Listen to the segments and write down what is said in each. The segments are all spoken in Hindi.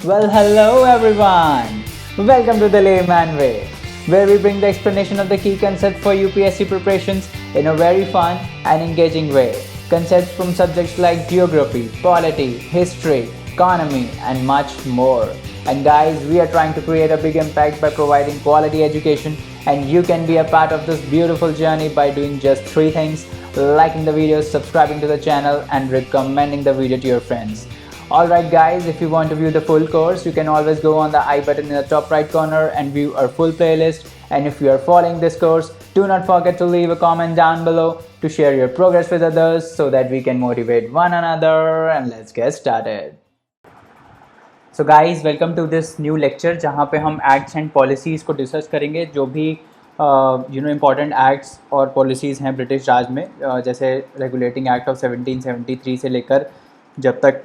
Well, hello everyone. Welcome to the Layman Way, where we bring the explanation of the key concepts for UPSC preparations in a very fun and engaging way. Concepts from subjects like geography, polity, history, economy, and much more. And guys, we are trying to create a big impact by providing quality education, and you can be a part of this beautiful journey by doing just three things: liking the videos, subscribing to the channel, and recommending the video to your friends. Alright guys, if you want to view the full course, you can always go on the I button in the top right corner and view our full playlist. And if you are following this course, do not forget to leave a comment down below to share your progress with others so that we can motivate one another. And let's get started. So guys, welcome to this new lecture जहाँ पे हम एक्ट्स एंड पॉलिसीज़ को डिस्कस करेंगे, जो भी इम्पॉर्टेंट एक्ट्स और पॉलिसीज़ हैं ब्रिटिश राज में, जैसे रेगुलेटिंग एक्ट ऑफ 1773 से लेकर जब तक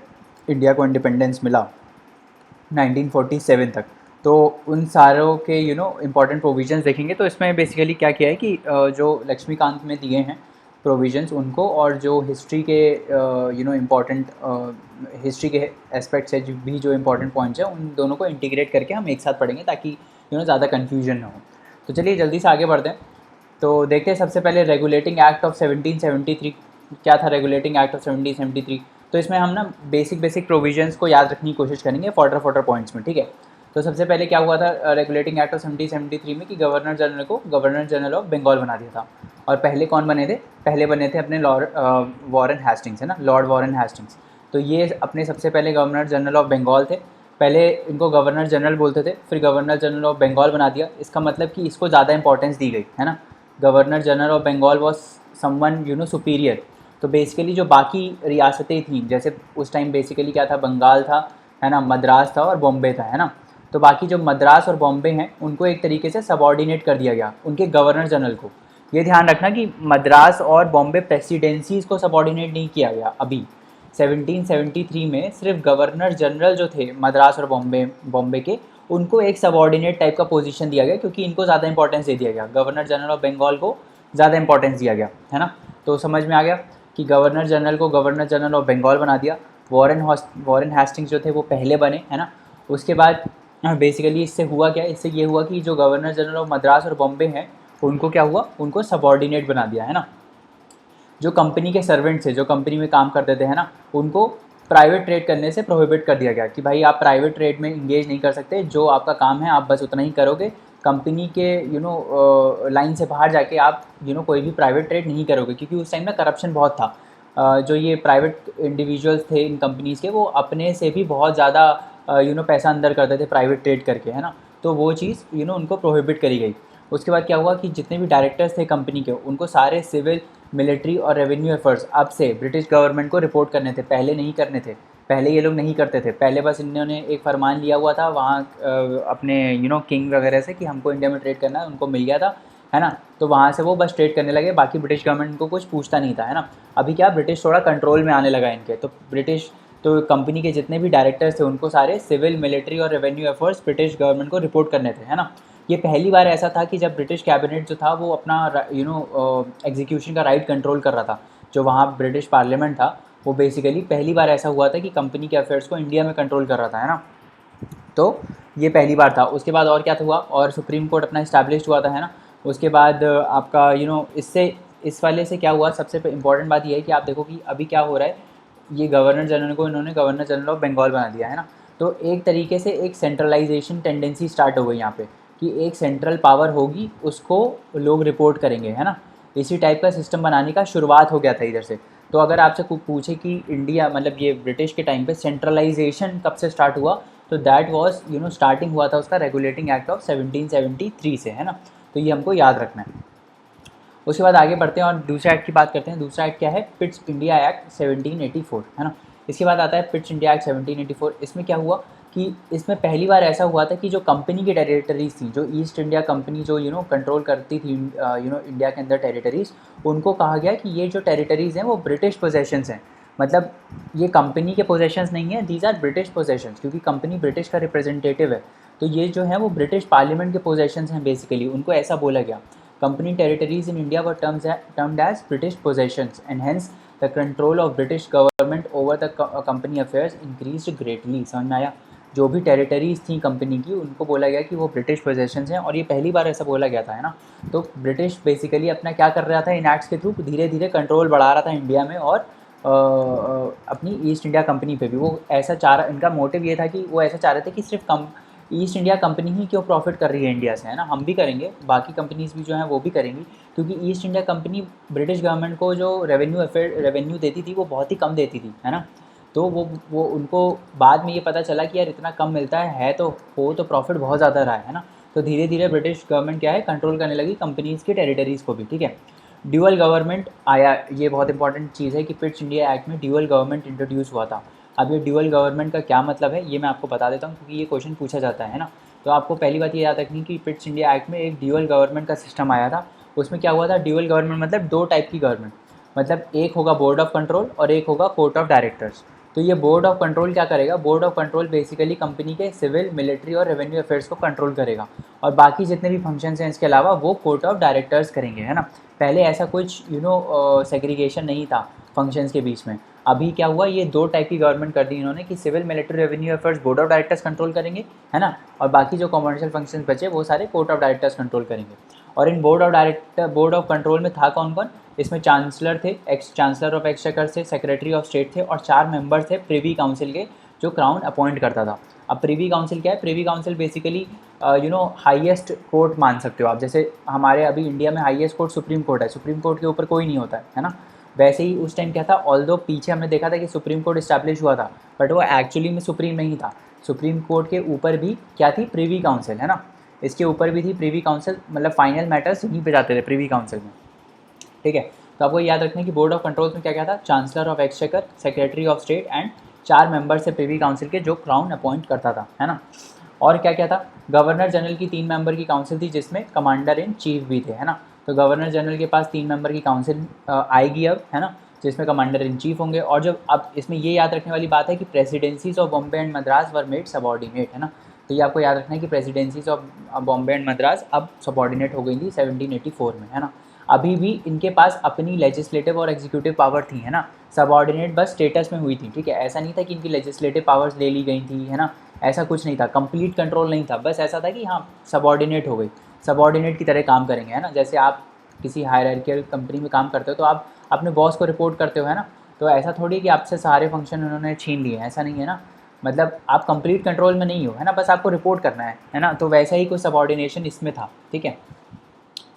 इंडिया को इंडिपेंडेंस मिला 1947 तक, तो उन सारों के इम्पॉर्टेंट प्रोविजंस देखेंगे। तो इसमें बेसिकली क्या किया है कि जो लक्ष्मीकांत में दिए हैं प्रोविजंस उनको, और जो हिस्ट्री के इम्पॉर्टेंट हिस्ट्री के एस्पेक्ट्स है जो इम्पॉर्टेंट पॉइंट्स हैं, उन दोनों को इंटीग्रेट करके हम एक साथ पढ़ेंगे ताकि ज़्यादा कन्फ्यूजन ना हो। तो चलिए जल्दी से आगे बढ़ते हैं। तो देखते हैं सबसे पहले रेगुलेटिंग एक्ट ऑफ 1773 क्या था। रेगुलेटिंग एक्ट ऑफ 1773, तो इसमें हम ना बेसिक प्रोविजंस को याद रखने की कोशिश करेंगे फॉर्टर पॉइंट्स में, ठीक है। तो सबसे पहले क्या हुआ था रेगुलेटिंग एक्ट ऑफ 1773 में कि गवर्नर जनरल को गवर्नर जनरल ऑफ बंगाल बना दिया था। और पहले कौन बने थे? पहले बने थे अपने लॉर्ड वॉरेन हेस्टिंग्स, है ना, लॉर्ड वॉरेन हेस्टिंग्स। तो ये अपने सबसे पहले गवर्नर जनरल ऑफ बंगाल थे। पहले इनको गवर्नर जनरल बोलते थे, फिर गवर्नर जनरल ऑफ बंगाल बना दिया। इसका मतलब कि इसको ज़्यादा इंपॉर्टेंस दी गई, है ना। Governor general of Bengal was someone superior. तो बेसिकली जो बाकी रियासतें थीं, जैसे उस टाइम बेसिकली क्या था, बंगाल था, है ना, मद्रास था और बॉम्बे था, है ना। तो बाकी जो मद्रास और बॉम्बे हैं उनको एक तरीके से सबऑर्डिनेट कर दिया गया उनके गवर्नर जनरल को। ये ध्यान रखना कि मद्रास और बॉम्बे प्रेसिडेंसीज़ को सबऑर्डिनेट नहीं किया गया। अभी 1773 में सिर्फ गवर्नर जनरल जो थे मद्रास और बॉम्बे के, उनको एक सबऑर्डिनेट टाइप का पोजीशन दिया गया, क्योंकि इनको ज़्यादा इंपॉर्टेंस दे दिया गया। गवर्नर जनरल ऑफ बंगाल को ज़्यादा इंपॉर्टेंस दिया गया, है ना। तो समझ में आ गया कि गवर्नर जनरल को गवर्नर जनरल ऑफ बंगाल बना दिया। वॉरेन हेस्टिंग्स जो थे वो पहले बने, है ना। उसके बाद बेसिकली इससे हुआ क्या, इससे ये हुआ कि जो गवर्नर जनरल ऑफ मद्रास और बॉम्बे हैं उनको क्या हुआ, उनको सबऑर्डिनेट बना दिया, है ना। जो कंपनी के सर्वेंट्स थे, जो कंपनी में काम करते थे, है ना, उनको प्राइवेट ट्रेड करने से प्रोहिबिट कर दिया गया कि भाई आप प्राइवेट ट्रेड में इंगेज नहीं कर सकते, जो आपका काम है आप बस उतना ही करोगे। कंपनी के लाइन से बाहर जाके आप कोई भी प्राइवेट ट्रेड नहीं करोगे, क्योंकि उस टाइम ना करप्शन बहुत था। जो ये प्राइवेट इंडिविजुअल्स थे इन कंपनीज़ के, वो अपने से भी बहुत ज़्यादा पैसा अंदर करते थे प्राइवेट ट्रेड करके, है ना। तो वो चीज़ उनको प्रोहिबिट करी गई। उसके बाद क्या हुआ कि जितने भी डायरेक्टर्स थे कंपनी के, उनको सारे सिविल, मिलिट्री और रेवेन्यू एफर्ट्स अब से ब्रिटिश गवर्नमेंट को रिपोर्ट करने थे। पहले नहीं करने थे, पहले ये लोग नहीं करते थे। पहले बस इन्होंने एक फरमान लिया हुआ था वहाँ अपने किंग वगैरह से कि हमको इंडिया में ट्रेड करना है, उनको मिल गया था, है ना। तो वहाँ से वो बस ट्रेड करने लगे, बाकी ब्रिटिश गवर्नमेंट को कुछ पूछता नहीं था, है ना। अभी क्या, ब्रिटिश थोड़ा कंट्रोल में आने लगा इनके, तो कंपनी के जितने भी डायरेक्टर्स थे उनको सारे सिविल, मिलिट्री और रेवेन्यू एफर्ट्स ब्रिटिश गवर्नमेंट को रिपोर्ट करने थे, है ना। ये पहली बार ऐसा था कि जब ब्रिटिश कैबिनेट जो था वो अपना एग्जीक्यूशन का राइट कंट्रोल कर रहा था। जो वहाँ ब्रिटिश पार्लियामेंट था वो बेसिकली पहली बार ऐसा हुआ था कि कंपनी के अफेयर्स को इंडिया में कंट्रोल कर रहा था, है ना। तो ये पहली बार था। उसके बाद और क्या हुआ, और सुप्रीम कोर्ट अपना इस्टेब्लिश हुआ था, है ना। उसके बाद आपका इससे इस वाले से क्या हुआ, सबसे इंपॉर्टेंट बात ये है कि आप देखो कि अभी क्या हो रहा है, ये गवर्नर जनरल को इन्होंने गवर्नर जनरल ऑफ बंगाल बना दिया, है ना। तो एक तरीके से एक सेंट्रलाइजेशन टेंडेंसी स्टार्ट हो गई यहाँ पे, कि एक सेंट्रल पावर होगी, उसको लोग रिपोर्ट करेंगे, है ना। इसी टाइप का सिस्टम बनाने का शुरुआत हो गया था इधर से। तो अगर आपसे पूछे कि इंडिया मतलब ये ब्रिटिश के टाइम पे सेंट्रलाइजेशन कब से स्टार्ट हुआ, तो दैट वाज स्टार्टिंग हुआ था उसका रेगुलेटिंग एक्ट ऑफ 1773 से, है ना। तो ये हमको याद रखना है। उसके बाद आगे बढ़ते हैं और दूसरे एक्ट की बात करते हैं। दूसरा एक्ट क्या है, पिट्स इंडिया एक्ट 1784, है ना। इसके बाद आता है पिट्स इंडिया एक्ट 1784। इसमें क्या हुआ कि इसमें पहली बार ऐसा हुआ था कि जो कंपनी की टेरिटरीज़ थी, जो ईस्ट इंडिया कंपनी जो कंट्रोल करती थी इंडिया के अंदर टेरिटरीज़, उनको कहा गया कि ये जो टेरिटरीज़ हैं वो ब्रिटिश पोजेशंस हैं। मतलब ये कंपनी के पोजेशंस नहीं है, दीज आर ब्रिटिश पोजेशंस, क्योंकि कंपनी ब्रिटिश का रिप्रेजेंटेटिव है। तो ये जो है वो ब्रिटिश पार्लियामेंट के पोजेशंस हैं बेसिकली, उनको ऐसा बोला गया। Company territories in India were termed as British possessions, and hence the control of British government over the company affairs increased greatly। समझ में आया। जो भी टेरिटरीज़ थी कंपनी की उनको बोला गया कि वो ब्रिटिश पोजेशंस हैं, और ये पहली बार ऐसा बोला गया था, है ना। तो ब्रिटिश बेसिकली अपना क्या कर रहा था, इन एक्ट्स के थ्रू धीरे धीरे कंट्रोल बढ़ा रहा था इंडिया में, और अपनी ईस्ट इंडिया कंपनी पे भी वो ऐसा चाह रहा, इनका मोटिव ये था कि वो ऐसा चाह रहे थे कि सिर्फ कम ईस्ट इंडिया कंपनी ही क्यों प्रॉफिट कर रही है इंडिया से, है ना, हम भी करेंगे, बाकी कंपनीज़ भी जो हैं वो भी करेंगी, क्योंकि east India company British government को जो रेवेन्यू देती थी वो बहुत ही कम देती थी, है ना। तो वो उनको बाद में ये पता चला कि यार इतना कम मिलता है तो हो तो प्रॉफिट बहुत ज़्यादा रहा है ना। तो धीरे धीरे ब्रिटिश गवर्नमेंट क्या है, कंट्रोल करने लगी कंपनीज़ की टेरिटरीज़ को भी, ठीक है। ड्यूअल गवर्नमेंट आया, ये बहुत इंपॉर्टेंट चीज़ है कि पिट्स इंडिया एक्ट में ड्यूअल गवर्नमेंट इंट्रोड्यूस हुआ था। अब ये ड्यूअल गवर्नमेंट का क्या मतलब है ये मैं आपको बता देता हूँ, क्योंकि ये क्वेश्चन पूछा जाता है ना। तो आपको पहली बात ये याद रखनी कि पिट्स इंडिया एक्ट में एक ड्यूअल गवर्नमेंट का सिस्टम आया था। उसमें क्या हुआ था, ड्यूअल गवर्नमेंट मतलब दो टाइप की गवर्नमेंट, मतलब एक होगा बोर्ड ऑफ कंट्रोल और एक होगा कोर्ट ऑफ डायरेक्टर्स। तो ये बोर्ड ऑफ कंट्रोल क्या करेगा, board of control basically company के सिविल, मिलिट्री और रेवेन्यू अफेयर्स को कंट्रोल करेगा, और बाकी जितने भी फंक्शंस हैं इसके अलावा वो कोर्ट ऑफ डायरेक्टर्स करेंगे, है ना। पहले ऐसा कुछ सेग्रीगेशन नहीं था फंक्शंस के बीच में। अभी क्या हुआ, ये दो टाइप की गवर्नमेंट कर दी इन्होंने कि civil, military, revenue affairs board of directors control करेंगे, है ना, और बाकी जो कमर्शियल फंक्शंस बचे वो सारे कोर्ट ऑफ डायरेक्टर्स कंट्रोल करेंगे। और इन बोर्ड ऑफ कंट्रोल में था कौन कौन, इसमें चांसलर थे, एक्स चांसलर ऑफ एक्सचेकर थे, सेक्रेटरी ऑफ स्टेट थे, और 4 मेंबर थे प्रिवी काउंसिल के जो क्राउन अपॉइंट करता था। अब प्रिवी काउंसिल क्या है, privy council basically highest court मान सकते हो आप, जैसे हमारे अभी इंडिया में हाईएस्ट कोर्ट सुप्रीम कोर्ट है, सुप्रीम कोर्ट के ऊपर कोई नहीं होता है ना। वैसे ही उस टाइम क्या था, ऑल्दो पीछे हमने देखा था कि सुप्रीम कोर्ट इस्टेब्लिश हुआ था, बट वो एक्चुअली में सुप्रीम नहीं था। सुप्रीम कोर्ट के ऊपर भी क्या थी, प्रिवी काउंसिल, है ना, इसके ऊपर भी थी प्रिवी काउंसिल, मतलब फाइनल मैटर्स यहीं पे जाते थे प्रिवी काउंसिल में, ठीक है। तो आपको याद रखना है कि बोर्ड ऑफ कंट्रोल्स में क्या क्या था, chancellor of exchequer, secretary of state and 4 member से प्रिवी काउंसिल के जो क्राउन अपॉइंट करता था, है ना। और क्या क्या था, गवर्नर जनरल की 3 मेंबर की काउंसिल थी जिसमें कमांडर इन चीफ भी थे, है ना। तो गवर्नर जनरल के पास 3 मेंबर की काउंसिल आएगी अब, है ना, जिसमें कमांडर इन चीफ होंगे। और जब अब इसमें ये याद रखने वाली बात है कि presidencies of Bombay and Madras were made subordinate, है ना। तो ये आपको याद रखना है कि presidencies of Bombay and Madras अब सबॉर्डिनेट हो गई थी 1784 में, है ना। अभी भी इनके पास अपनी लेजिस्लेटिव और एग्जीक्यूटिव पावर थी, है ना, सबॉर्डिनेट बस स्टेटस में हुई थी, ठीक है। ऐसा नहीं था कि इनकी लेजिस्लेटिव पावर्स ले ली गई थी, है ना, ऐसा कुछ नहीं था, कंप्लीट कंट्रोल नहीं था, बस ऐसा था कि हाँ सबॉर्डिनेट हो गई, सबॉर्डिनेट की तरह काम करेंगे, है ना। जैसे आप किसी हायरार्कियल कंपनी में काम करते हो तो आप अपने बॉस को रिपोर्ट करते हो, है ना। तो ऐसा थोड़ी कि आपसे सारे फंक्शन उन्होंने छीन लिए, ऐसा नहीं है ना, मतलब आप कंप्लीट कंट्रोल में नहीं हो, है ना, बस आपको रिपोर्ट करना है ना। तो वैसा ही कुछ सबॉर्डिनेशन इसमें था, ठीक है।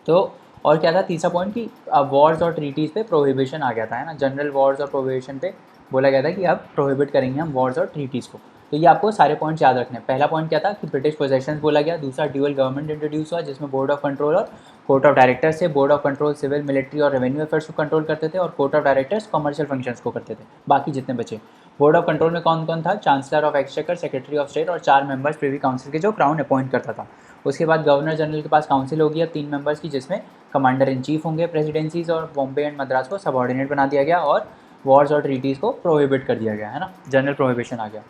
तो और क्या था तीसरा पॉइंट कि वॉर्स और ट्रीटीज़ पे प्रोहिबिशन आ गया था, है ना, जनरल वॉर्स और प्रोहिबिशन पे बोला गया था कि अब प्रोहिबिट करेंगे हम वॉर्स और ट्रीटीज़ को। तो ये आपको सारे पॉइंट्स याद रखने हैं। पहला पॉइंट क्या था कि ब्रिटिश पोजेशंस बोला गया, दूसरा ड्यूअल गवर्नमेंट इंट्रोड्यूस हुआ जिसमें बोर्ड ऑफ कंट्रोल और कोर्ट ऑफ डायरेक्टर्स थे। Board of control civil, military और रेवेन्यू अफेयर्स को कंट्रोल करते थे, और court of directors commercial functions को करते थे, बाकी जितने बचे। बोर्ड ऑफ कंट्रोल में कौन कौन था, chancellor of exchequer, secretary of state और 4 मेंबर्स प्रिवी काउंसिल के जो क्राउन अपॉइंट करता था। उसके बाद गवर्नर जनरल के पास काउंसिल होगी अब 3 मेंबर्स की, जिसमें कमांडर इन चीफ होंगे। प्रेसिडेंसीज और बॉम्बे एंड मद्रास को सबॉर्डिनेट बना दिया गया, और वॉर्स और ट्रीटीज़ को प्रोहिबिट कर दिया गया, है ना, जनरल प्रोहिबिशन आ गया।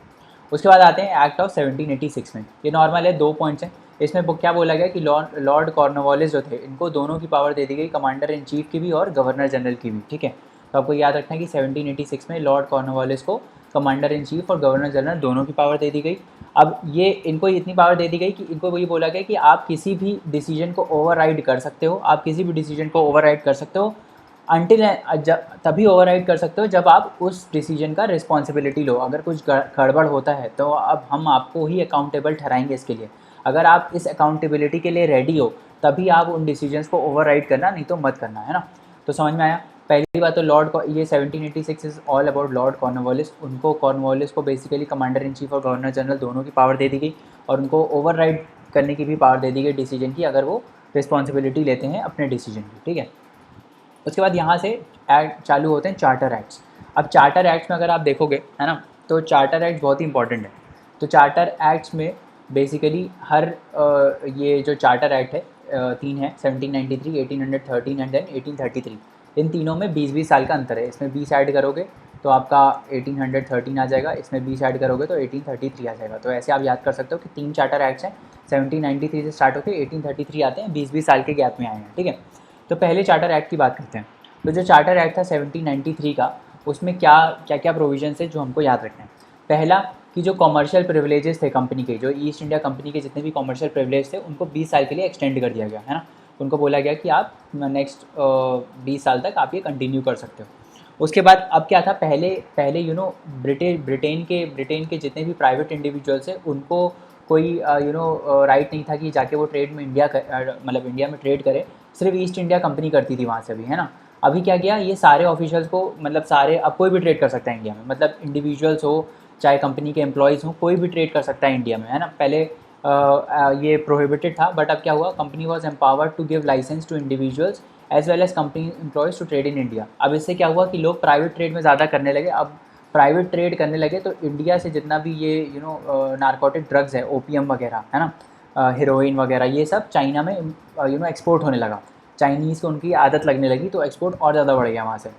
उसके बाद आते हैं एक्ट ऑफ 1786 में। ये नॉर्मल है, 2 पॉइंट्स हैं इसमें। क्या बोला गया कि लॉर्ड कॉर्नवालिस जो थे इनको दोनों की पावर दे दी गई, कमांडर इन चीफ की भी और गवर्नर जनरल की भी, ठीक है। तो आपको याद रखना है कि 1786 में लॉर्ड कॉर्नवालिस को कमांडर इन चीफ और गवर्नर जनरल दोनों की पावर दे दी गई। अब ये इनको इतनी पावर दे दी गई कि इनको वही बोला गया कि आप किसी भी डिसीजन को ओवरराइड कर सकते हो, आप किसी भी डिसीजन को ओवरराइड कर सकते हो अंटिल तभी ओवरराइड कर सकते हो जब आप उस डिसीजन का रिस्पॉन्सिबिलिटी लो। अगर कुछ गड़बड़ होता है तो अब हम आपको ही अकाउंटेबल ठहराएंगे इसके लिए। अगर आप इस अकाउंटेबिलिटी के लिए रेडी हो तभी आप उन डिसीजंस को ओवरराइड करना, नहीं तो मत करना, है ना। तो समझ में आया। पहली बात तो ये 1786 is all about Lord Cornwallis. उनको कॉर्नवालिस को बेसिकली कमांडर इन चीफ और गवर्नर जनरल दोनों की पावर दे दी गई, और उनको ओवरराइड करने की भी पावर दे दी गई डिसीजन की, अगर वो रिस्पॉन्सिबिलिटी लेते हैं अपने डिसीजन की, ठीक है। उसके बाद यहाँ से एक्ट चालू होते हैं चार्टर एक्ट्स। अब चार्टर एक्ट्स में अगर आप देखोगे, है ना, तो चार्टर एक्ट बहुत ही इंपॉर्टेंट है। तो चार्टर एक्ट्स में बेसिकली ये जो चार्टर एक्ट है 3 है, 1793, 1813 एंड देन 1833। इन तीनों में 20-20 साल का अंतर है। इसमें 20 ऐड करोगे तो आपका 1813 आ जाएगा, इसमें 20 ऐड करोगे तो 1833 आ जाएगा। तो ऐसे आप याद कर सकते हो कि 3 चार्टर एक्ट्स हैं, 1793 से स्टार्ट होकर 1833 आते हैं, 20-20 साल के गैप में आए हैं, ठीक है। तो पहले चार्टर एक्ट की बात करते हैं। तो जो चार्टर एक्ट था 1793 का, उसमें क्या क्या प्रोविजन है जो हमको याद रखना है। पहला कि जो कॉमर्शियल प्रिविलेजेस थे कंपनी के, जो ईस्ट इंडिया कंपनी के जितने भी कॉमर्शियल प्रिविलेज थे उनको 20 साल के लिए एक्सटेंड कर दिया गया, है ना। उनको बोला गया कि आप नेक्स्ट 20 साल तक आप ये कंटिन्यू कर सकते हो। उसके बाद अब क्या था, पहले पहले ब्रिटेन के जितने भी प्राइवेट इंडिविजुअल्स हैं उनको कोई राइट नहीं था कि जाके वो ट्रेड में मतलब इंडिया में ट्रेड करे। सिर्फ ईस्ट इंडिया कंपनी करती थी वहाँ से भी, है ना। अभी क्या किया, ये सारे ऑफिशियल्स को, मतलब सारे, अब कोई भी ट्रेड कर सकता है इंडिया में, मतलब इंडिविजुअल्स हो चाहे कंपनी के एम्प्लॉयज़ हो, कोई भी ट्रेड कर सकता है इंडिया में, है ना। पहले ये प्रोहिबिटेड था, बट अब क्या हुआ, company was empowered to give license to individuals as well as company employees to trade in India. अब इससे क्या हुआ कि लोग प्राइवेट ट्रेड में ज़्यादा करने लगे। अब प्राइवेट ट्रेड करने लगे तो इंडिया से जितना भी ये नारकोटिक ड्रग्स है, ओपीएम वगैरह, है ना, हीरोइन वगैरह, ये सब चाइना में एक्सपोर्ट होने लगा। चाइनीज़ को उनकी आदत लगने लगी तो एक्सपोर्ट और ज़्यादा बढ़ गया वहाँ से।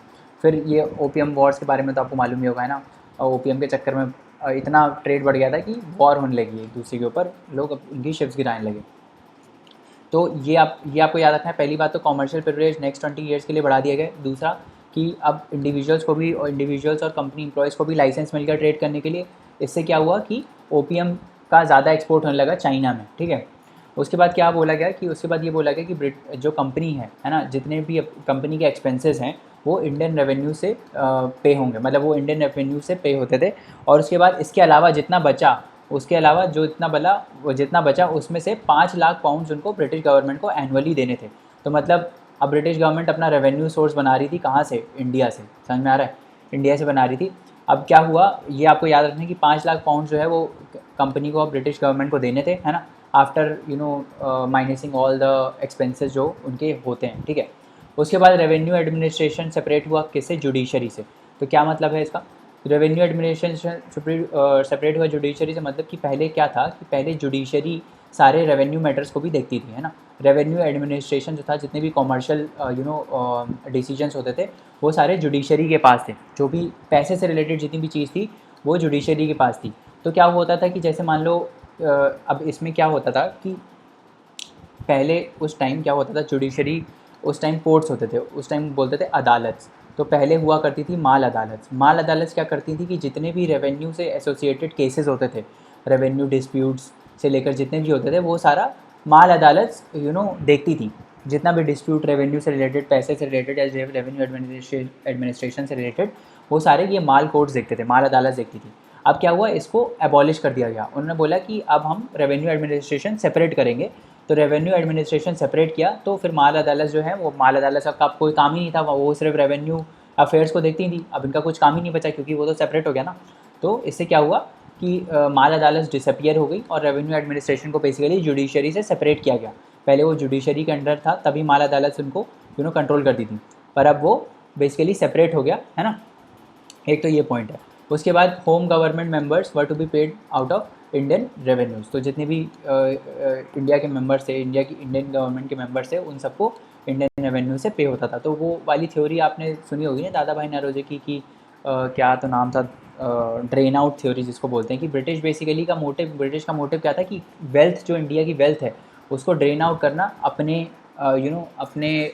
फिर ये ओपीएम वॉर्स के बारे में तो आपको मालूम ही होगा, है ना। ओपीएम के चक्कर में इतना ट्रेड बढ़ गया था कि वॉर होने लगी एक दूसरे के ऊपर, लोग उनकी शिप्स गिराने लगे। तो ये आपको याद रखना है। पहली बात तो कॉमर्शियल प्रिविलेज नेक्स्ट 20 ईयर्स के लिए बढ़ा दिया गया। दूसरा कि अब इंडिविजुअल्स और कंपनी एम्प्लॉयज़ को भी लाइसेंस मिल गया ट्रेड करने के लिए। इससे क्या हुआ कि ओपीएम का ज़्यादा एक्सपोर्ट होने लगा चाइना में, ठीक है। उसके बाद क्या बोला गया कि उसके बाद ये बोला गया कि जो कंपनी है ना, जितने भी कंपनी के एक्सपेंसेस हैं वो इंडियन रेवेन्यू से पे होंगे, मतलब वो इंडियन रेवेन्यू से पे होते थे। और उसके बाद इसके अलावा जितना बचा उसमें से 5 लाख पाउंड्स उनको ब्रिटिश गवर्नमेंट को एनुअली देने थे। तो मतलब अब ब्रिटिश गवर्नमेंट अपना रेवेन्यू सोर्स बना रही थी कहाँ से, इंडिया से, समझ में आ रहा है, इंडिया से बना रही थी। अब क्या हुआ, ये आपको याद रखना है कि 5 लाख पाउंड जो है वो कंपनी को ब्रिटिश गवर्नमेंट को देने थे, है ना, आफ्टर माइनसिंग ऑल द एक्सपेंसेस जो उनके होते हैं, ठीक है। उसके बाद रेवेन्यू एडमिनिस्ट्रेशन सेपरेट हुआ किससे, जुडिशरी से। तो क्या मतलब है इसका, रेवेन्यू एडमिनिस्ट्रेशन सेपरेट हुआ जुडिशरी से, मतलब कि पहले क्या था कि पहले जुडिशरी सारे रेवेन्यू मैटर्स को भी देखती थी, है ना। रेवेन्यू एडमिनिस्ट्रेशन जो था, जितने भी कॉमर्शियल डिसीजंस होते थे वो सारे जुडिशरी के पास थे। जो भी पैसे से रिलेटेड जितनी भी चीज़ थी वो जुडिशरी के पास थी। तो क्या होता था कि जैसे मान लो अब इसमें क्या होता था कि पहले उस टाइम क्या होता था, जुडिशरी उस टाइम कोर्ट्स होते थे, उस टाइम बोलते थे अदालत। तो पहले हुआ करती थी माल अदालत। माल अदालत क्या करती थी कि जितने भी रेवेन्यू से एसोसिएटेड केसेस होते थे, रेवेन्यू डिस्प्यूट्स से लेकर जितने भी होते थे, वो सारा माल अदालत देखती थी। जितना भी डिस्प्यूट रेवेन्यू से रिलेटेड, पैसे से रिलेटेड या रेवेन्यू एडमिनिस्ट्रेशन से रिलेटेड, वो सारे ये माल कोर्ट्स देखते थे, माल अदालत देखती थी। अब क्या हुआ, इसको एबॉलिश कर दिया गया। उन्होंने बोला कि अब हम रेवेन्यू एडमिनिस्ट्रेशन सेपरेट करेंगे। तो रेवेन्यू एडमिनिस्ट्रेशन सेपरेट किया तो फिर माल अदालत जो है, वो माल अदालत का कोई काम ही नहीं था, वो सिर्फ रेवेन्यू अफेयर्स को देखती थी। अब इनका कुछ काम ही नहीं बचा क्योंकि वो तो सेपरेट हो गया ना। तो इससे क्या हुआ कि माल अदालत डिसअपियर हो गई और रेवेन्यू एडमिनिस्ट्रेशन को बेसिकली जुडिशरी से सेपरेट किया गया। पहले वो जुडिशरी के अंडर था, तभी माल अदालत उनको कंट्रोल करती थी, पर अब वो बेसिकली सेपरेट हो गया, है ना। एक तो ये पॉइंट है। उसके बाद home government members were to be paid out of Indian revenues. तो जितने भी इंडिया के मेंबर्स थे, इंडियन गवर्नमेंट के मेंबर्स थे, उन सबको इंडियन रेवेन्यू से पे होता था। तो वो वाली थ्योरी आपने सुनी होगी ना दादा भाई नौरोजी की, कि क्या तो नाम था, ड्रेन आउट थ्योरी जिसको बोलते हैं, कि ब्रिटिश का मोटिव क्या था कि वेल्थ, जो इंडिया की वेल्थ है उसको ड्रेन आउट करना अपने अपने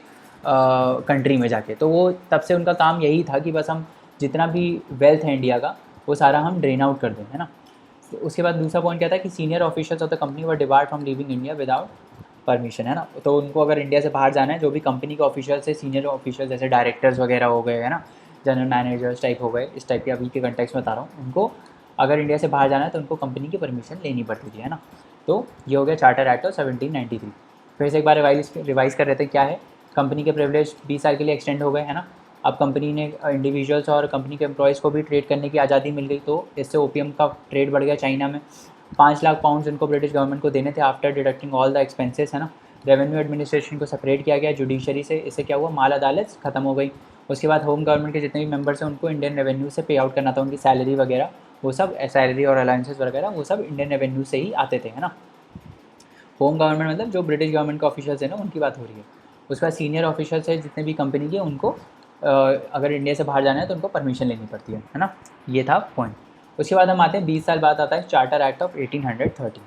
कंट्री में जाके। तो वो तब से उनका काम यही था कि बस हम जितना भी वेल्थ है इंडिया का वो सारा हम ड्रेन आउट कर दें, है ना। तो उसके बाद दूसरा पॉइंट क्या था कि senior officials of the company were debarred from living India without permission, है ना। तो उनको अगर इंडिया से बाहर जाना है, जो भी कंपनी के ऑफिशियल्स है, सीनियर ऑफिशियल जैसे डायरेक्टर्स वगैरह हो गए, है ना, जनरल मैनेजर्स टाइप हो गए, इस टाइप के अभी के कंटेक्स्ट में बता रहा हूँ, उनको अगर इंडिया से बाहर जाना है तो उनको कंपनी की परमिशन लेनी पड़ती थी, है ना। तो ये हो गया चार्टर एक्ट ऑफ 1793। फिर से एक बार रिवाइज कर रहे थे क्या है, कंपनी के प्रिविलेज 20 साल के लिए एक्सटेंड हो गए, है ना। अब कंपनी ने इंडिविजुअल्स और कंपनी के एम्प्लॉयज़ को भी ट्रेड करने की आज़ादी मिल गई, तो इससे ओपीएम का ट्रेड बढ़ गया चाइना में। 5 लाख पाउंड्स इनको ब्रिटिश गवर्नमेंट को देने थे after deducting all the expenses, है ना। रेवेन्यू एडमिनिस्ट्रेशन को सेपरेट किया गया जुडिशरी से। इससे क्या हुआ, माल अदालत खत्म हो गई। उसके बाद होम गवर्नमेंट के जितने भी मेंबर्स हैं उनको इंडियन रेवेन्यू से पे आउट करना था, उनकी सैलरी वगैरह, वो सब सैलरी और अलाउंसेस वगैरह वो सब इंडियन रेवेन्यू से ही आते थे, है ना। होम गवर्नमेंट मतलब जो ब्रिटिश गवर्नमेंट के ऑफिशियल्स हैं ना, उनकी बात हो रही है। उसके बाद सीनियर ऑफिशियल्स है जितने भी कंपनी के, उनको अगर इंडिया से बाहर जाना है तो उनको परमिशन लेनी पड़ती है ना। ये था पॉइंट। उसके बाद हम आते हैं 20 साल बाद आता है चार्टर एक्ट ऑफ 1813।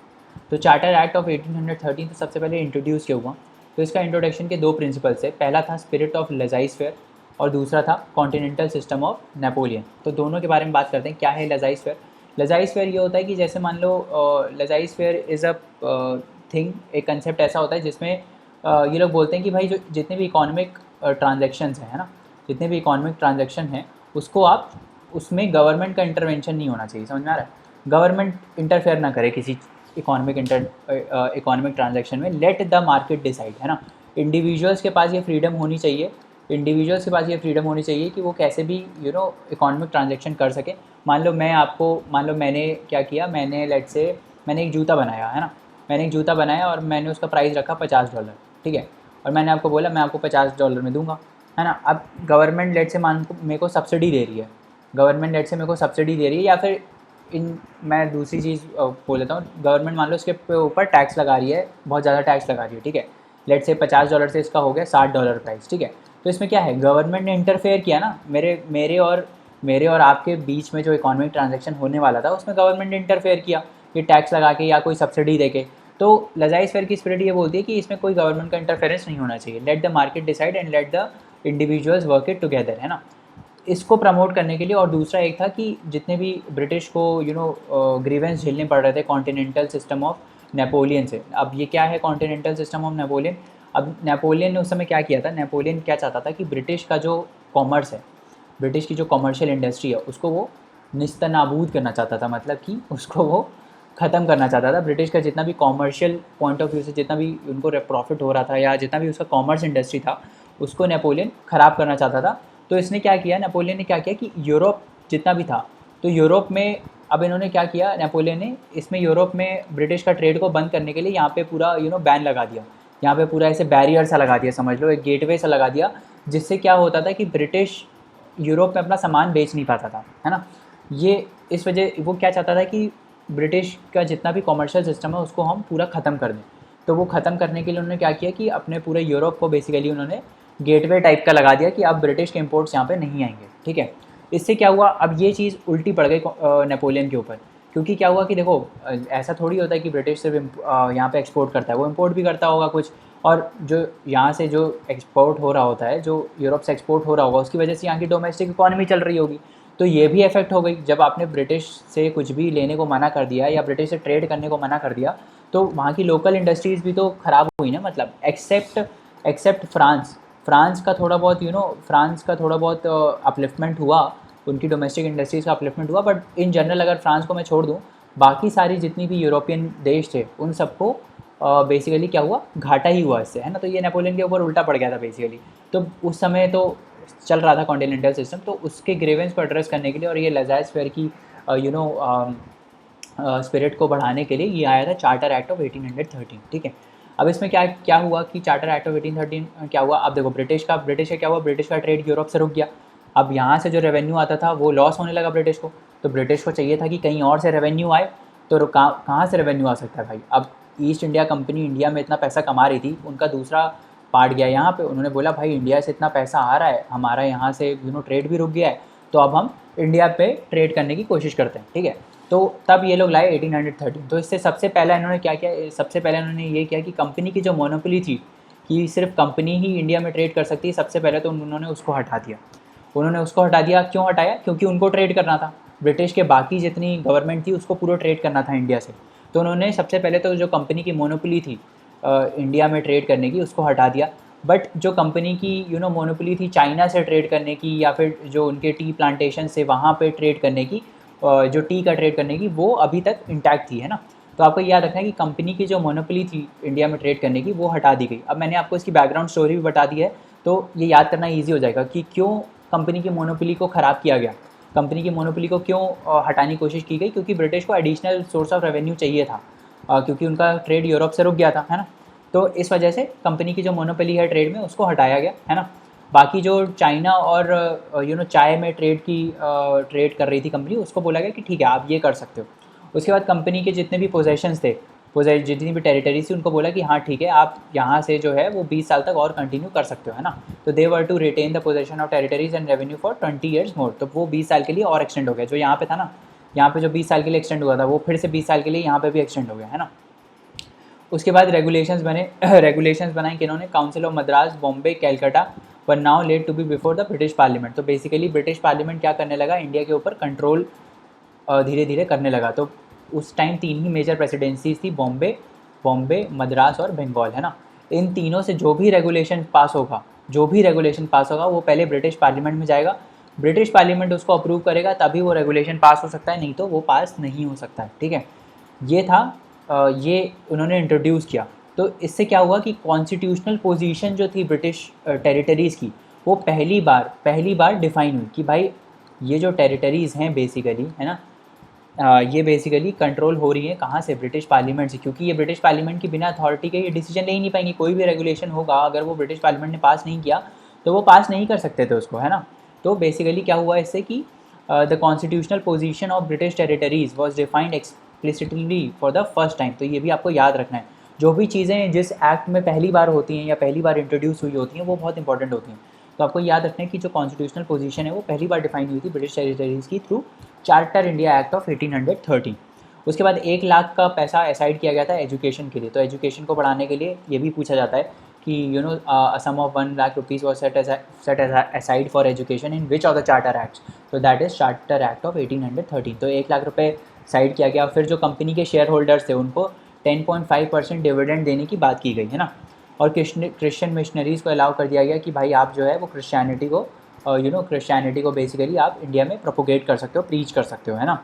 तो चार्टर एक्ट ऑफ 1813 तो सबसे पहले इंट्रोड्यूस किया हुआ। तो इसका इंट्रोडक्शन के 2 प्रिंसिपल्स है। पहला था स्पिरिट ऑफ लेजाइस फेयर और दूसरा था कॉन्टिनेंटल सिस्टम ऑफ नेपोलियन। तो दोनों के बारे में बात करते हैं। क्या है लेजाइस फेयर। लेजाइज फेयर ये होता है कि जैसे मान लो लेजाइज फेयर इज़ अ थिंग, एक कंसेप्ट ऐसा होता है जिसमें ये लोग बोलते हैं कि भाई जो जितने भी इकोनॉमिक ट्रांजेक्शन्स हैं, है ना, जितने भी इकोनॉमिक ट्रांजेक्शन हैं उसको आप, उसमें गवर्नमेंट का इंटरवेंशन नहीं होना चाहिए, समझ में आ रहा है? गवर्नमेंट इंटरफेयर ना करे किसी इकोनॉमिक ट्रांजेक्शन में, लेट द मार्केट डिसाइड, है ना। इंडिविजुअल्स के पास ये फ्रीडम होनी चाहिए, इंडिविजुअल्स के पास ये फ्रीडम होनी चाहिए कि वो कैसे भी इकोनॉमिक ट्रांजेक्शन कर सकें। मान लो मैंने क्या किया, मैंने लेट से मैंने एक जूता बनाया, है ना, मैंने एक जूता बनाया और मैंने उसका प्राइस रखा $50, ठीक है, और मैंने आपको बोला मैं आपको $50 में दूंगा, है ना। अब गवर्नमेंट लेट से मेरे को सब्सिडी दे रही है, गवर्नमेंट लेट से मेरे को सब्सिडी दे रही है, या फिर मैं दूसरी चीज़ बोल लेता हूँ, गवर्नमेंट मान लो इसके ऊपर टैक्स लगा रही है, बहुत ज़्यादा टैक्स लगा रही है, ठीक है, लेट से $50 से इसका हो गया $60 प्राइस, ठीक है। तो इसमें क्या है, गवर्नमेंट ने इंटरफेयर किया ना, मेरे और आपके बीच में जो इकोनॉमिक ट्रांजैक्शन होने वाला था उसमें गवर्नमेंट ने इंटरफेयर किया, ये टैक्स लगा के या कोई सब्सिडी दे के। तो लेजाइज फेयर की स्पिरिट ये बोलती है कि इसमें कोई गवर्नमेंट का इंटरफेरेंस नहीं होना चाहिए, let the market decide and let the individuals work it together, है ना, इसको प्रमोट करने के लिए। और दूसरा एक था कि जितने भी ब्रिटिश को ग्रीवेंस झेलने पड़ रहे थे कॉन्टिनेंटल सिस्टम ऑफ नेपोलियन से। अब ये क्या है कॉन्टिनेंटल सिस्टम ऑफ नेपोलियन? अब नेपोलियन ने उस समय क्या किया था, नेपोलियन क्या चाहता था कि ब्रिटिश का जो कॉमर्स है, ब्रिटिश की जो कमर्शियल इंडस्ट्री है उसको वो निस्तनाबूद करना चाहता था, मतलब कि उसको वो ख़त्म करना चाहता था। ब्रिटिश का जितना भी कॉमर्शियल पॉइंट ऑफ व्यू से जितना भी उनको प्रॉफिट हो रहा था या जितना भी उसका कॉमर्स इंडस्ट्री था उसको नेपोलियन ख़राब करना चाहता था। तो इसने क्या किया, नेपोलियन ने क्या किया कि यूरोप जितना भी था, तो यूरोप में अब इन्होंने क्या किया, नेपोलियन ने इसमें यूरोप में ब्रिटिश का ट्रेड को बंद करने के लिए यहाँ पे पूरा बैन लगा दिया, यहाँ पे पूरा ऐसे बैरियर सा लगा दिया, समझ लो एक गेटवे सा लगा दिया, जिससे क्या होता था कि ब्रिटिश यूरोप में अपना सामान बेच नहीं पाता था, है ना। ये इस वजह वो क्या चाहता था कि ब्रिटिश का जितना भी कॉमर्शियल सिस्टम है उसको हम पूरा ख़त्म कर दें। तो वो ख़त्म करने के लिए उन्होंने क्या किया कि अपने पूरे यूरोप को बेसिकली उन्होंने गेटवे टाइप का लगा दिया कि अब ब्रिटिश के इम्पोर्ट्स यहाँ पे नहीं आएंगे, ठीक है। इससे क्या हुआ, अब ये चीज़ उल्टी पड़ गई नेपोलियन के ऊपर, क्योंकि क्या हुआ कि देखो ऐसा थोड़ी होता है कि ब्रिटिश सिर्फ यहाँ पे एक्सपोर्ट करता है, वो इम्पोर्ट भी करता होगा कुछ, और जो यहाँ से जो एक्सपोर्ट हो रहा होता है, जो यूरोप से एक्सपोर्ट हो रहा होगा, उसकी वजह से यहाँ की डोमेस्टिक इकॉनमी चल रही होगी। तो ये भी इफेक्ट हो गई जब आपने ब्रिटिश से कुछ भी लेने को मना कर दिया या ब्रिटिश से ट्रेड करने को मना कर दिया, तो वहाँ की लोकल इंडस्ट्रीज़ भी तो ख़राब हुई ना, मतलब एक्सेप्ट फ्रांस का थोड़ा बहुत फ्रांस का थोड़ा बहुत अपलिफ्टमेंट हुआ, उनकी डोमेस्टिक इंडस्ट्रीज़ का अपलिफ्टमेंट हुआ, बट इन जनरल अगर फ्रांस को मैं छोड़ दूँ, बाकी सारी जितनी भी यूरोपियन देश थे उन सबको बेसिकली क्या हुआ, घाटा ही हुआ इससे, है ना। तो ये नेपोलियन के ऊपर उल्टा पड़ गया था बेसिकली। तो उस समय तो चल रहा था कॉन्टिनेंटल सिस्टम, तो उसके ग्रेवेंस को एड्रेस करने के लिए और ये लेजाइज फेयर की स्पिरिट को बढ़ाने के लिए ये आया था चार्टर एक्ट ऑफ 1813, ठीक है। अब इसमें क्या क्या हुआ कि चार्टर एक्ट ऑफ 1813 क्या हुआ, अब देखो ब्रिटिश का क्या हुआ, ब्रिटिश का ट्रेड यूरोप से रुक गया। अब यहाँ से जो रेवेन्यू आता था वो लॉस होने लगा ब्रिटिश को, तो ब्रिटिश को चाहिए था कि कहीं और से रेवेन्यू आए, तो कहाँ से रेवेन्यू आ सकता है भाई। अब ईस्ट इंडिया कंपनी इंडिया में इतना पैसा कमा रही थी, उनका दूसरा पार्ट गया यहाँ पे, उन्होंने बोला भाई इंडिया से इतना पैसा आ रहा है, हमारा यहाँ से ट्रेड भी रुक गया है, तो अब हम इंडिया पे ट्रेड करने की कोशिश करते हैं, ठीक है। तो तब ये लोग लाए 1813। तो इससे सबसे पहला इन्होंने क्या किया, सबसे पहले इन्होंने ये किया कि कंपनी की जो मोनोपोली थी कि सिर्फ कंपनी ही इंडिया में ट्रेड कर सकती है, सबसे पहले तो उन्होंने उसको हटा दिया। उन्होंने उसको हटा दिया, क्यों हटाया, क्योंकि उनको ट्रेड करना था, ब्रिटिश के बाकी जितनी गवर्नमेंट थी उसको पूरा ट्रेड करना था इंडिया से। तो उन्होंने सबसे पहले तो जो कंपनी की मोनोपोली थी इंडिया में ट्रेड करने की उसको हटा दिया। बट जो कंपनी की मोनोपोली थी चाइना से ट्रेड करने की या फिर जो उनके टी प्लांटेशन से वहाँ पे ट्रेड करने की, जो टी का ट्रेड करने की, वो अभी तक इंटैक्ट थी, है ना। तो आपको याद रखना है कि कंपनी की जो मोनोपोली थी इंडिया में ट्रेड करने की वो हटा दी गई। अब मैंने आपको इसकी बैकग्राउंड स्टोरी भी बता दी है, तो ये याद करना ईजी हो जाएगा कि क्यों कंपनी की मोनोपोली को ख़राब किया गया, कंपनी की मोनोपोली को क्यों हटाने की कोशिश की गई, क्योंकि ब्रिटिश को एडिशनल सोर्स ऑफ रेवेन्यू चाहिए था, क्योंकि उनका ट्रेड यूरोप से रुक गया था, है ना। तो इस वजह से कंपनी की जो मोनोपोली है ट्रेड में उसको हटाया गया, है ना। बाकी जो चाइना और चाय में ट्रेड कर रही थी कंपनी, उसको बोला गया कि ठीक है आप ये कर सकते हो। उसके बाद कंपनी के जितने भी पोजेशंस थे, जितनी भी टेरिटरीज थी, उनको बोला कि हाँ ठीक है आप यहाँ से जो है वो 20 साल तक और कंटिन्यू कर सकते हो, है ना। तो they were to retain the possession of territories and revenue for 20 years more. तो वो 20 साल के लिए और एक्सटेंड हो गया, जो यहाँ पे था ना, यहाँ पे जो 20 साल के लिए एक्सटेंड हुआ था वो फिर से 20 साल के लिए यहाँ पे भी एक्सटेंड हो गया, है ना। उसके बाद रेगुलेशंस बने रेगुलेशंस बनाए किन्होंने, council of Madras, Bombay, Calcutta, were now laid to be before the British parliament. तो बेसिकली ब्रिटिश पार्लियामेंट क्या करने लगा, इंडिया के ऊपर कंट्रोल धीरे धीरे करने लगा। तो उस टाइम 3 ही मेजर प्रेसिडेंसीज थी, बॉम्बे, मद्रास और बंगाल, है ना। इन तीनों से जो भी रेगुलेशन पास होगा वो पहले ब्रिटिश पार्लियामेंट में जाएगा, ब्रिटिश पार्लियामेंट उसको अप्रूव करेगा, तभी वो रेगुलेशन पास हो सकता है, नहीं तो वो पास नहीं हो सकता है, ठीक है। ये था ये उन्होंने इंट्रोड्यूस किया। तो इससे क्या हुआ कि कॉन्स्टिट्यूशनल पोजीशन जो थी ब्रिटिश टेरिटरीज़ की, वो पहली बार डिफाइन हुई कि भाई ये जो टेरिटरीज़ हैं बेसिकली, है ना, ये बेसिकली कंट्रोल हो रही है कहाँ से, ब्रिटिश पार्लियामेंट से, क्योंकि ये ब्रिटिश पार्लियामेंट की बिना अथॉरिटी के ये डिसीजन ले ही नहीं पाएंगे। कोई भी रेगुलेशन होगा अगर वो ब्रिटिश पार्लियामेंट ने पास नहीं किया तो वो पास नहीं कर सकते थे उसको, है ना। तो बेसिकली क्या हुआ इससे कि the constitutional position of British territories was defined explicitly for the first time. तो ये भी आपको याद रखना है, जो भी चीज़ें जिस एक्ट में पहली बार होती हैं या पहली बार इंट्रोड्यूस हुई होती हैं वो बहुत इंपॉर्टेंट होती हैं। तो आपको याद रखना है कि जो कॉन्स्टिट्यूशनल पोजीशन है वो पहली बार डिफाइन हुई थी ब्रिटिश टेरिटरीज की through charter India act of 1813। उसके बाद 1 लाख का पैसा असाइड किया गया था एजुकेशन के लिए। तो एजुकेशन को बढ़ाने के लिए ये भी पूछा जाता है कि sum of 1 lakh rupees was set aside for education in which of the charter acts. तो that is charter act of 1813। तो 1 लाख रुपये साइड किया गया। फिर जो कंपनी के शेयर होल्डर्स थे उनको 10.5% डिविडेंड देने की बात की गई, है ना। और क्रिश्चियन मिशनरीज़ को अलाउ कर दिया गया कि भाई आप जो है वो क्रिश्चियनिटी को बेसिकली आप इंडिया में प्रोपोगेट कर सकते हो, प्रीच कर सकते हो, है ना।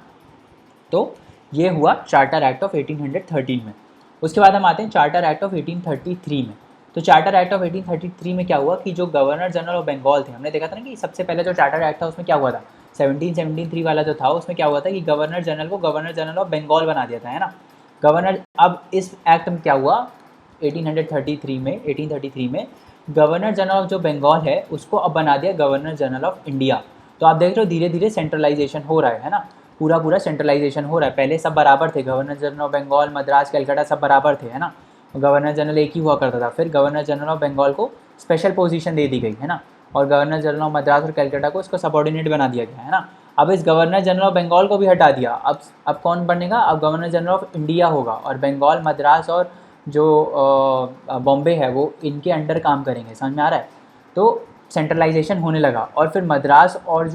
तो ये हुआ चार्टर एक्ट ऑफ 1813 में। उसके बाद हम आते हैं चार्टर एक्ट ऑफ 1833 में। तो चार्टर एक्ट ऑफ 1833 में क्या हुआ कि जो गवर्नर जनरल ऑफ बंगाल थे, हमने देखा था ना कि सबसे पहले जो चार्टर एक्ट था उसमें क्या हुआ था, 1773 वाला जो था उसमें क्या हुआ था कि गवर्नर जनरल को गवर्नर जनरल ऑफ बंगाल बना दिया था, है ना। अब इस एक्ट में क्या हुआ 1833 में गवर्नर जनरल ऑफ जो बंगाल है उसको अब बना दिया गवर्नर जनरल ऑफ इंडिया। तो आप देख रहे हो धीरे धीरे सेंट्रलाइजेशन हो रहा है ना, पूरा सेंट्रलाइजेशन हो रहा है। पहले सब बराबर थे, governor general of Bengal, Madras, Calcutta सब बराबर थे, है ना। गवर्नर जनरल एक ही हुआ करता था। फिर गवर्नर जनरल ऑफ बंगाल को स्पेशल पोजीशन दे दी गई, है ना, और गवर्नर जनरल ऑफ मद्रास और कलकत्ता को इसको सबॉर्डिनेट बना दिया गया, है ना। अब इस गवर्नर जनरल ऑफ बंगाल को भी हटा दिया। अब कौन बनेगा, अब गवर्नर जनरल ऑफ इंडिया होगा, और बंगाल, मद्रास और जो बॉम्बे है वो इनके अंडर काम करेंगे। समझ में आ रहा है। तो सेंट्रलाइजेशन होने लगा। और फिर मद्रास और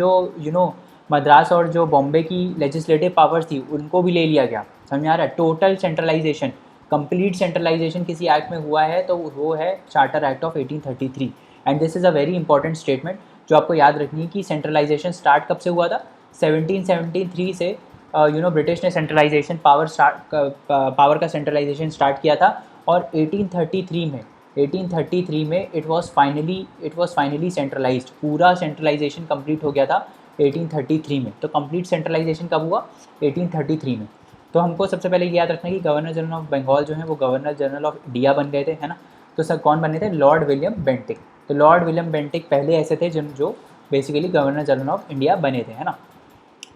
जो बॉम्बे की लेजिस्लेटिव पावर्स थी उनको भी ले लिया गया। समझ में आ रहा है। टोटल सेंट्रलाइजेशन, कंप्लीट सेंट्रलाइजेशन किसी एक्ट में हुआ है तो वो है charter act of 1833। And this is a very important statement जो आपको याद रखनी है कि सेंट्रलाइजेशन स्टार्ट कब से हुआ था, 1773 से ब्रिटिश ने सेंट्रलाइजेशन पावर का सेंट्रलाइजेशन स्टार्ट किया था। और 1833 में इट वाज फाइनली सेंट्रलाइज्ड। पूरा सेंट्रलाइजेशन कंप्लीट हो गया था 1833 में। तो कंप्लीट सेंट्रलाइजेशन कब हुआ, 1833 में। तो हमको सबसे पहले याद रखना है कि गवर्नर जनरल ऑफ बंगाल जो है वो गवर्नर जनरल ऑफ इंडिया बन गए थे, है ना। तो सर कौन बने थे, लॉर्ड विलियम बेंटिक। तो लॉर्ड विलियम बेंटिक पहले ऐसे थे जो basically governor general of India बने थे, है ना।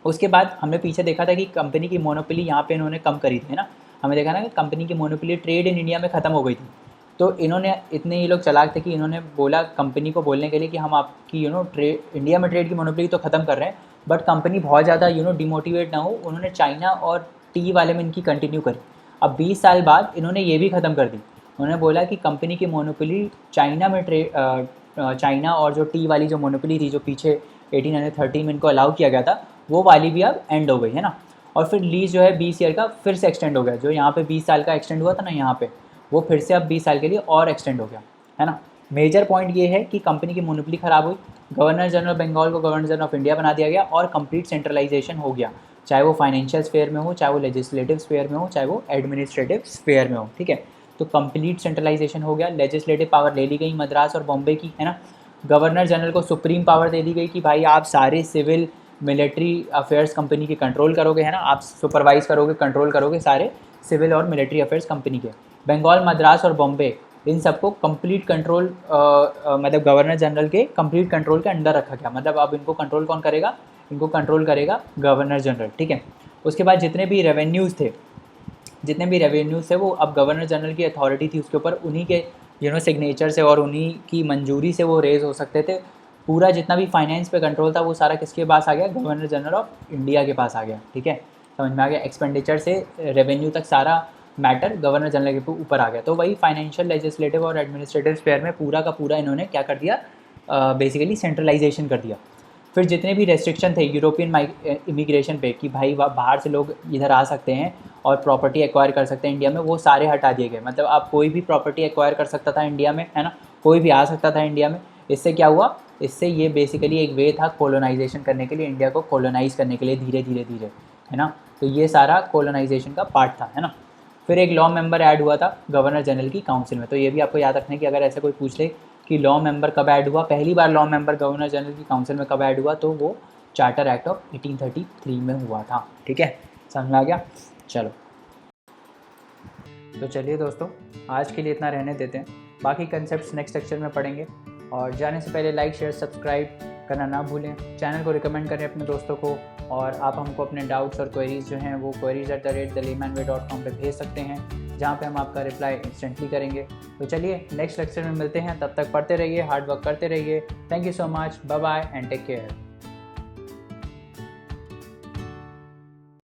उसके बाद हमने पीछे देखा था कि कंपनी की मोनोपोली यहाँ पे इन्होंने कम करी थी, है ना। हमें देखा ना कि कंपनी की मोनोपोली ट्रेड इन इंडिया में ख़त्म हो गई थी। तो इन्होंने इतने ही लोग चालाक थे कि इन्होंने बोला कंपनी को बोलने के लिए कि हम आपकी इंडिया में ट्रेड की मोनोपोली तो ख़त्म कर रहे हैं, बट कंपनी बहुत ज़्यादा डिमोटिवेट ना हो। उन्होंने चाइना और टी वाले में इनकी कंटिन्यू करी। अब 20 साल बाद इन्होंने ये भी ख़त्म कर दी। उन्होंने बोला कि कंपनी की मोनोपोली चाइना और जो टी वाली जो मोनोपोली थी जो पीछे 1813 में इनको अलाउ किया गया था वो वाली भी अब एंड हो गई, है ना। और फिर लीज जो है 20 ईयर का फिर से एक्सटेंड हो गया। जो यहाँ पे 20 साल का एक्सटेंड हुआ था ना यहाँ पे, वो फिर से अब 20 साल के लिए और एक्सटेंड हो गया, है ना। मेजर पॉइंट ये है कि कंपनी की मोनोपोली ख़राब हुई, गवर्नर जनरल बंगाल को गवर्नर जनरल ऑफ इंडिया बना दिया गया और कंप्लीट सेंट्रलाइजेशन हो गया, चाहे वो फाइनेंशियल स्फेयर में हो, चाहे वो लेजिस्लेटिव स्फेयर में हो, चाहे वो एडमिनिस्ट्रेटिव स्फेयर में हो, ठीक है। तो कंप्लीट सेंट्रलाइजेशन हो गया। लेजिस्लेटिव पावर ले ली गई मद्रास और बॉम्बे की, है ना। गवर्नर जनरल को सुप्रीम पावर दे दी गई कि भाई आप सारे सिविल मिलिट्री अफेयर्स कंपनी के कंट्रोल करोगे, है ना। आप सुपरवाइज करोगे, कंट्रोल करोगे सारे सिविल और मिलिट्री अफेयर्स कंपनी के। बंगाल, मद्रास और बॉम्बे इन सबको कंप्लीट कंट्रोल मतलब गवर्नर जनरल के कंप्लीट कंट्रोल के अंडर रखा गया। मतलब अब इनको कंट्रोल कौन करेगा, इनको कंट्रोल करेगा गवर्नर जनरल, ठीक है। उसके बाद जितने भी रेवेन्यूज़ थे वो अब गवर्नर जनरल की अथॉरिटी थी उसके ऊपर, उन्हीं के सिग्नेचर से और उन्हीं की मंजूरी से वो रेज हो सकते थे। पूरा जितना भी फाइनेंस पे कंट्रोल था वो सारा किसके पास आ गया, गवर्नर जनरल ऑफ इंडिया के पास आ गया, ठीक है। समझ में आ गया। एक्सपेंडिचर से रेवेन्यू तक सारा मैटर गवर्नर जनरल के ऊपर आ गया। तो वही फाइनेंशियल, लेजिस्लेटिव और एडमिनिस्ट्रेटिव स्फेयर में पूरा का पूरा इन्होंने क्या कर दिया, बेसिकली सेंट्रलाइजेशन कर दिया। फिर जितने भी रेस्ट्रिक्शन थे यूरोपियन इमिग्रेशन पे कि भाई बाहर से लोग इधर आ सकते हैं और प्रॉपर्टी एक्वायर कर सकते हैं इंडिया में, वो सारे हटा दिए गए। मतलब आप कोई भी प्रॉपर्टी एक्वायर कर सकता था इंडिया में, है ना, कोई भी आ सकता था इंडिया में। इससे क्या हुआ, इससे ये बेसिकली एक वे था कोलोनाइजेशन करने के लिए, इंडिया को कोलोनाइज़ करने के लिए धीरे धीरे धीरे, है ना। तो ये सारा कोलोनाइजेशन का पार्ट था, है ना। फिर एक लॉ मेंबर ऐड हुआ था गवर्नर जनरल की काउंसिल में। तो ये भी आपको याद रखना है कि अगर ऐसे कोई पूछ ले कि लॉ मेंबर कब ऐड हुआ, पहली बार लॉ मेंबर गवर्नर जनरल की काउंसिल में कब ऐड हुआ, तो वो चार्टर एक्ट ऑफ 1833 में हुआ था। ठीक है, समझ में आ गया। चलो तो चलिए दोस्तों, आज के लिए इतना रहने देते हैं, बाकी कंसेप्ट्स नेक्स्ट लेक्चर में पढ़ेंगे। और जाने से पहले लाइक शेयर सब्सक्राइब करना ना भूलें, चैनल को रिकमेंड करें अपने दोस्तों को, और आप हमको अपने डाउट्स और क्वेरीज़ जो हैं वो queries@thelaymanway.com पे भेज सकते हैं, जहाँ पे हम आपका रिप्लाई इंस्टेंटली करेंगे। तो चलिए नेक्स्ट लेक्चर में मिलते हैं, तब तक पढ़ते रहिए, हार्ड वर्क करते रहिए। Thank you so much, bye bye and take care.